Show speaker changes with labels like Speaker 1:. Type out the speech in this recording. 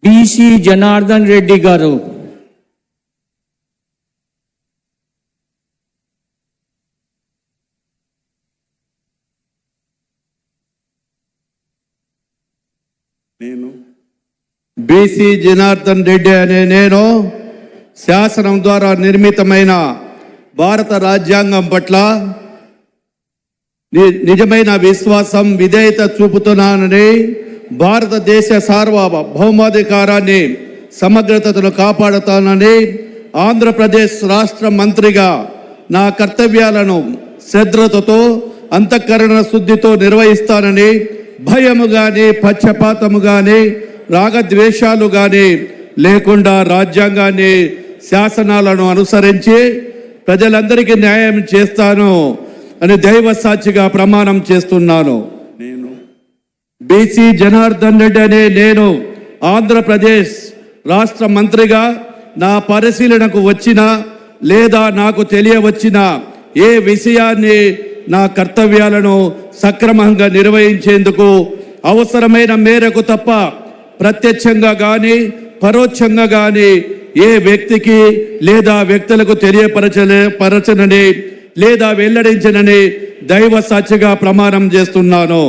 Speaker 1: BC Janardhan Reddy గారు.
Speaker 2: BC Janardhan Reddy అనే నేను శాసనం ద్వారా నిర్మితమైన భారత రాజ్యాంగం పట్ల నిజమైన విశ్వాసం విధేయత చూపుతున్నానని, భారతదేశ సార్వభౌమాధికారాన్ని సమగ్రతను కాపాడుతానని, ఆంధ్రప్రదేశ్ రాష్ట్ర మంత్రిగా నా కర్తవ్యాలను శ్రద్ధతో అంతఃకరణ శుద్ధితో నిర్వహిస్తానని, భయము కానీ పక్షపాతము కానీ రాగద్వేషాలు కానీ లేకుండా రాజ్యాంగాన్ని శాసనాలను అనుసరించి ప్రజలందరికీ న్యాయం చేస్తాను అని దైవ సాక్షిగా ప్రమాణం చేస్తున్నాను. బీసీ జనార్దన్ రెడ్డి అనే నేను ఆంధ్రప్రదేశ్ రాష్ట్ర మంత్రిగా నా పరిశీలనకు వచ్చిన లేదా నాకు తెలియవచ్చిన ఏ విషయాన్ని నా కర్తవ్యాలను సక్రమంగా నిర్వహించేందుకు అవసరమైన మేరకు తప్ప ప్రత్యక్షంగా కానీ పరోక్షంగా కానీ ఏ వ్యక్తికి లేదా వ్యక్తులకు తెలియపరచనని లేదా వెల్లడించనని దైవ సాక్షిగా ప్రమాణం చేస్తున్నాను.